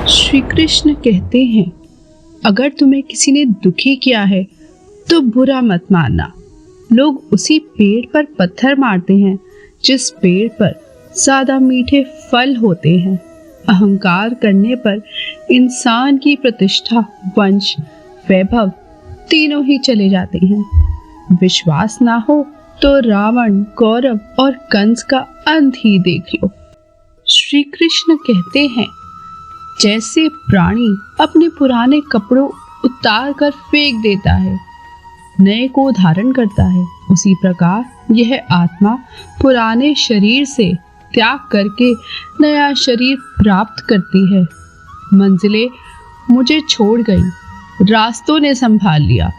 श्री कृष्ण कहते हैं, अगर तुम्हें किसी ने दुखी किया है तो बुरा मत मानना। लोग उसी पेड़ पर पत्थर मारते हैं जिस पेड़ पर ज्यादा मीठे फल होते हैं। अहंकार करने पर इंसान की प्रतिष्ठा, वंश, वैभव तीनों ही चले जाते हैं। विश्वास ना हो तो रावण, कौरव और कंस का अंत ही देख लो। श्री कृष्ण कहते हैं, जैसे प्राणी अपने पुराने कपड़ों उतार कर फेंक देता है, नए को धारण करता है, उसी प्रकार यह आत्मा पुराने शरीर से त्याग करके नया शरीर प्राप्त करती है। मंजिलें मुझे छोड़ गई, रास्तों ने संभाल लिया।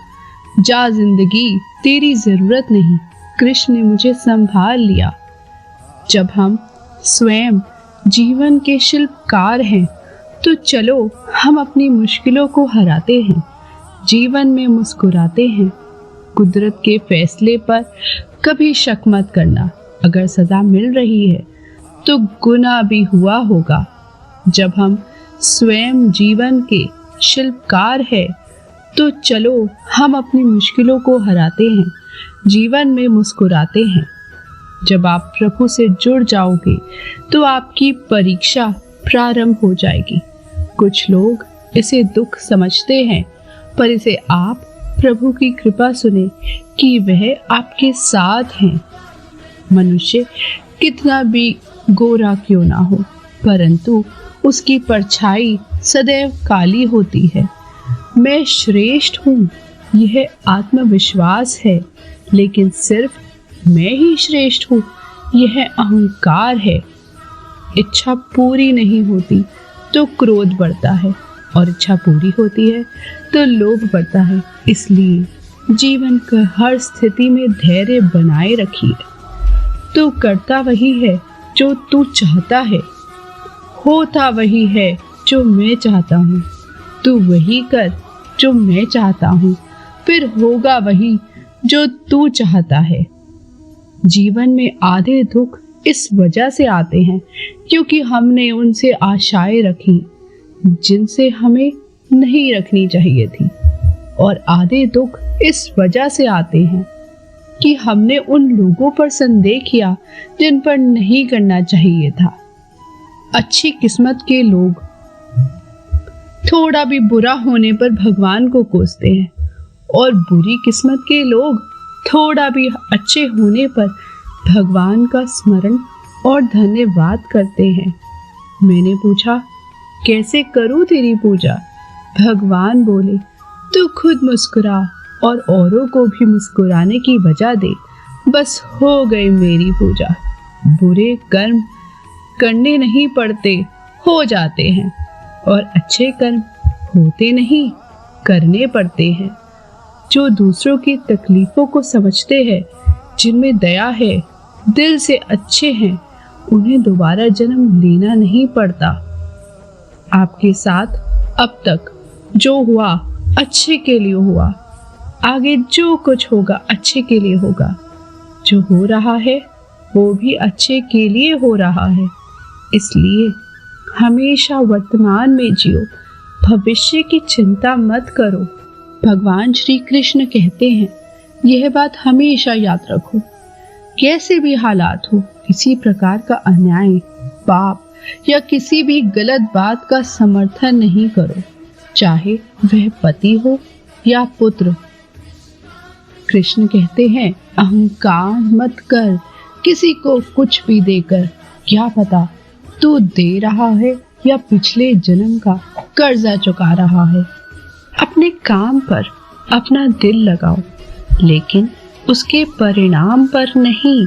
जा जिंदगी, तेरी जरूरत नहीं, कृष्ण ने मुझे संभाल लिया। जब हम स्वयं जीवन के शिल्पकार हैं तो चलो हम अपनी मुश्किलों को हराते हैं, जीवन में मुस्कुराते हैं। कुदरत के फैसले पर कभी शक मत करना। अगर सजा मिल रही है तो गुनाह भी हुआ होगा। जब हम स्वयं जीवन के शिल्पकार हैं तो चलो हम अपनी मुश्किलों को हराते हैं, जीवन में मुस्कुराते हैं। जब आप प्रभु से जुड़ जाओगे तो आपकी परीक्षा प्रारंभ हो जाएगी। कुछ लोग इसे दुख समझते हैं, पर इसे आप प्रभु की कृपा सुने कि वह आपके साथ हैं। मनुष्य कितना भी गोरा क्यों ना हो, परंतु उसकी परछाई सदैव काली होती है। मैं श्रेष्ठ हूँ, यह आत्मविश्वास है, लेकिन सिर्फ मैं ही श्रेष्ठ हूँ, यह अहंकार है। इच्छा पूरी नहीं होती तो क्रोध बढ़ता है, और इच्छा पूरी होती है तो लोभ बढ़ता है। इसलिए जीवन का हर स्थिति में धैर्य बनाए रखिए। तू करता वही है जो तू चाहता है, होता वही है जो मैं चाहता हूँ। तू वही कर जो मैं चाहता हूँ, फिर होगा वही जो तू चाहता है। जीवन में आधे दुख इस वजह से आते हैं क्योंकि हमने उनसे आशाएं रखी जिनसे हमें नहीं रखनी चाहिए थी, और आधे दुख इस वजह से आते हैं कि हमने उन लोगों पर संदेह किया जिन पर नहीं करना चाहिए था। अच्छी किस्मत के लोग थोड़ा भी बुरा होने पर भगवान को कोसते हैं, और बुरी किस्मत के लोग थोड़ा भी अच्छे होने पर भगवान का स्मरण और धन्यवाद करते हैं। मैंने पूछा, कैसे करूं तेरी पूजा? भगवान बोले, तू खुद मुस्कुरा और औरों को भी मुस्कुराने की वजह दे, बस हो गई मेरी पूजा। बुरे कर्म करने नहीं पड़ते, हो जाते हैं, और अच्छे कर्म होते नहीं, करने पड़ते हैं। जो दूसरों की तकलीफों को समझते हैं, जिनमें दया है, दिल से अच्छे हैं, उन्हें दोबारा जन्म लेना नहीं पड़ता। आपके साथ अब तक जो हुआ अच्छे के लिए हुआ, आगे जो कुछ होगा अच्छे के लिए होगा। जो हो रहा है वो भी अच्छे के लिए हो रहा है। इसलिए हमेशा वर्तमान में जियो, भविष्य की चिंता मत करो। भगवान श्री कृष्ण कहते हैं, यह बात हमेशा याद रखो, कैसे भी हालात हो, किसी प्रकार का अन्याय, पाप या किसी भी गलत बात का समर्थन नहीं करो, चाहे वह पति हो या पुत्र। कृष्ण कहते हैं, अहंकार मत कर, किसी को कुछ भी देकर। क्या पता तू दे रहा है या पिछले जन्म का कर्जा चुका रहा है। अपने काम पर अपना दिल लगाओ, लेकिन उसके परिणाम पर नहीं।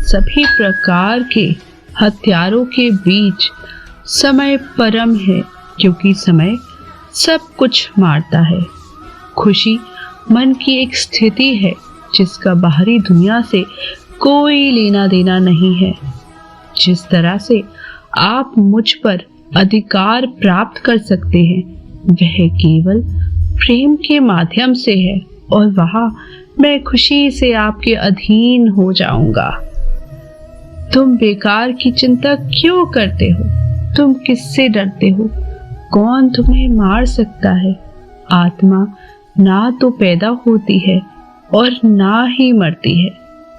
सभी प्रकार के हथियारों के बीच समय परम है, क्योंकि समय सब कुछ मारता है। खुशी मन की एक स्थिति है जिसका बाहरी दुनिया से कोई लेना देना नहीं है। जिस तरह से आप मुझ पर अधिकार प्राप्त कर सकते हैं, वह केवल प्रेम के माध्यम से है, और वहां मैं खुशी से आपके अधीन हो जाऊंगा। तुम बेकार की चिंता क्यों करते हो? तुम किससे डरते हो? कौन तुम्हें मार सकता है? आत्मा ना तो पैदा होती है और ना ही मरती है।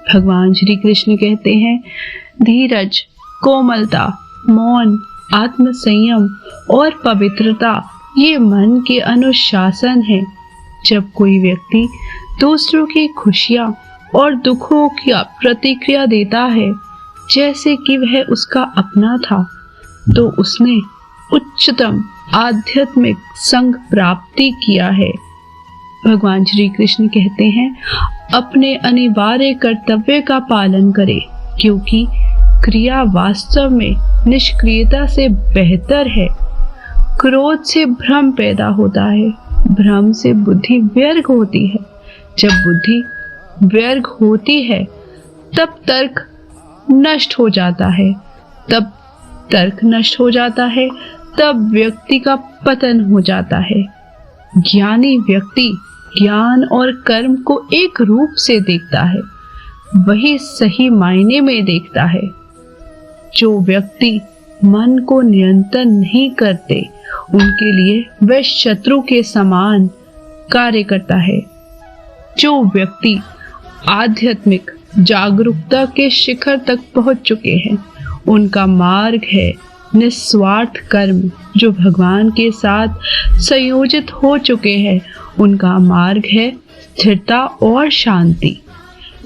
भगवान श्री कृष्ण कहते हैं, धीरज, कोमलता, मौन, आत्म संयम और पवित्रता ये मन के अनुशासन है। जब कोई व्यक्ति दूसरों की खुशियां और दुखों की प्रतिक्रिया देता है जैसे कि वह उसका अपना था, तो उसने उच्चतम आध्यात्मिक संग प्राप्ति किया है। भगवान श्री कृष्ण कहते हैं, अपने अनिवार्य कर्तव्य का पालन करें, क्योंकि क्रिया वास्तव में निष्क्रियता से बेहतर है। क्रोध से भ्रम पैदा होता है, भ्रम से बुद्धि व्यर्थ होती है। जब बुद्धि व्यर्थ होती है तब तर्क नष्ट हो जाता है, तब तर्क नष्ट हो जाता है, तब व्यक्ति का पतन हो जाता है। ज्ञानी व्यक्ति ज्ञान और कर्म को एक रूप से देखता है, वही सही मायने में देखता है। जो व्यक्ति मन को नियंत्रण नहीं करते, उनके लिए वह शत्रु के समान कार्य करता है। जो व्यक्ति आध्यात्मिक जागरूकता के शिखर तक पहुंच चुके हैं, उनका मार्ग है निस्वार्थ कर्म। जो भगवान के साथ संयोजित हो चुके हैं, उनका मार्ग है स्थिरता और शांति।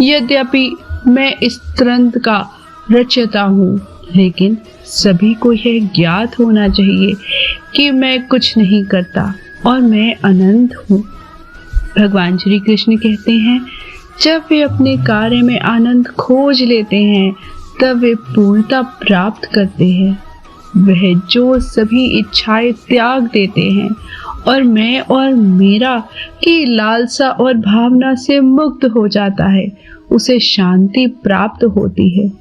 यद्यपि मैं इस ग्रंथ का रचयिता हूँ, लेकिन सभी को यह ज्ञात होना चाहिए कि मैं कुछ नहीं करता और मैं अनंत हूँ। भगवान श्री कृष्ण कहते हैं, जब वे अपने कार्य में आनंद खोज लेते हैं, तब वे पूर्णता प्राप्त करते हैं। वह जो सभी इच्छाएं त्याग देते हैं और मैं और मेरा की लालसा और भावना से मुक्त हो जाता है, उसे शांति प्राप्त होती है।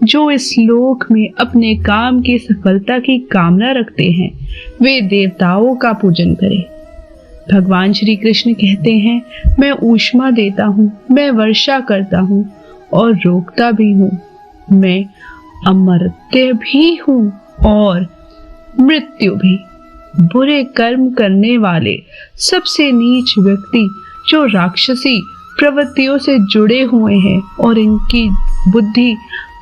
जो इस लोक में अपने काम की सफलता की कामना रखते हैं, वे देवताओं का पूजन करें। भगवान श्री कृष्ण कहते हैं, मैं ऊष्मा देता हूँ, मैं वर्षा करता हूँ और रोकता भी हूँ। मैं अमर्त्य भी हूँ और मृत्यु भी। बुरे कर्म करने वाले सबसे नीच व्यक्ति जो राक्षसी प्रवृत्तियों से जुड़े हुए हैं और इनकी बुद्धि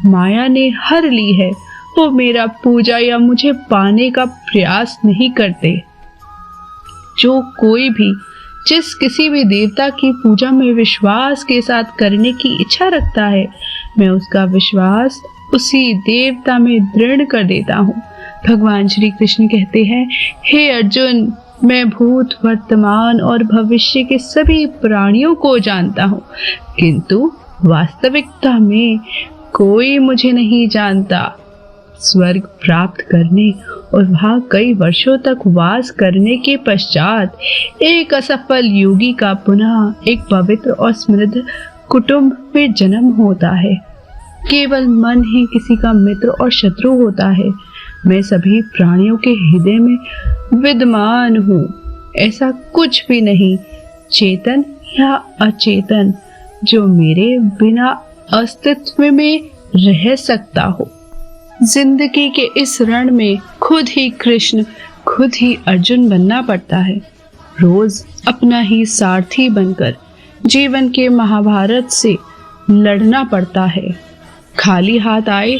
माया ने हर ली है, वो मेरा पूजा या मुझे पाने का प्रयास नहीं करते। जो कोई भी जिस किसी भी देवता की पूजा में विश्वास के साथ करने की इच्छा रखता है, मैं उसका विश्वास उसी देवता में दृढ़ कर देता हूँ। भगवान श्री कृष्ण कहते हैं, हे अर्जुन, मैं भूत, वर्तमान और भविष्य के सभी प्राणियों को जानता हूँ, किंतु वास्तविकता में कोई मुझे नहीं जानता। स्वर्ग प्राप्त करने और वहाँ कई वर्षों तक वास करने के पश्चात एक असफल योगी का पुनः एक पवित्र और समृद्ध कुटुंब में जन्म होता है। केवल मन ही किसी का मित्र और शत्रु होता है। मैं सभी प्राणियों के हृदय में विद्यमान हूँ। ऐसा कुछ भी नहीं, चेतन या अचेतन, जो मेरे बिना अस्तित्व में रह सकता हो। जिंदगी के इस रण में खुद ही कृष्ण, खुद ही अर्जुन बनना पड़ता है। रोज अपना ही सारथी बनकर जीवन के महाभारत से लड़ना पड़ता है। खाली हाथ आए,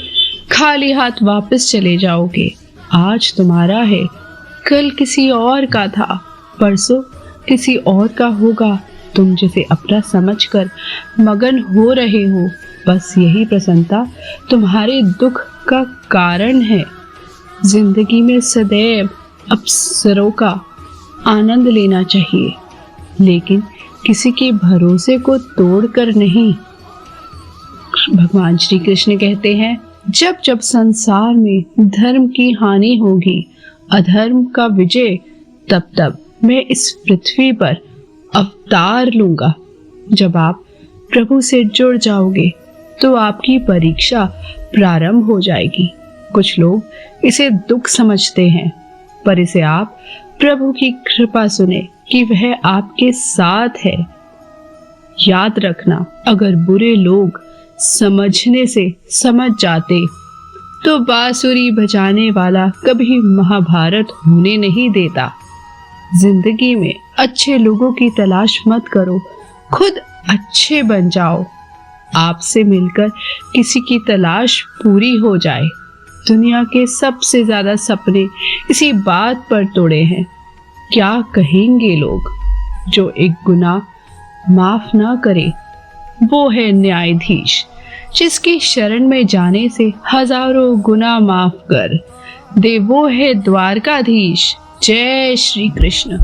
खाली हाथ वापस चले जाओगे। आज तुम्हारा है, कल किसी और का था, परसों किसी और का होगा। तुम जिसे अपना समझकर मगन हो रहे हो, बस यही प्रसन्नता तुम्हारे दुख का कारण है। जिंदगी में सदैव अवसरों का आनंद लेना चाहिए, लेकिन किसी के भरोसे को तोड़कर नहीं। भगवान श्री कृष्ण कहते हैं, जब जब संसार में धर्म की हानि होगी, अधर्म का विजय, तब तब मैं इस पृथ्वी पर अवतार लूंगा। जब आप प्रभु से जुड़ जाओगे तो आपकी परीक्षा प्रारंभ हो जाएगी। कुछ लोग इसे दुख समझते हैं, पर इसे आप प्रभु की कृपा सुने कि वह आपके साथ है। याद रखना, अगर बुरे लोग समझने से समझ जाते तो बांसुरी बजाने वाला कभी महाभारत होने नहीं देता। जिंदगी में अच्छे लोगों की तलाश मत करो, खुद अच्छे बन जाओ। आपसे मिलकर किसी की तलाश पूरी हो जाए। दुनिया के सबसे ज्यादा सपने इसी बात पर तोड़े हैं। क्या कहेंगे लोग? जो एक गुनाह माफ ना करे वो है न्यायाधीश, जिसकी शरण में जाने से हजारों गुनाह माफ कर दे वो है द्वारकाधीश। जय श्री कृष्ण।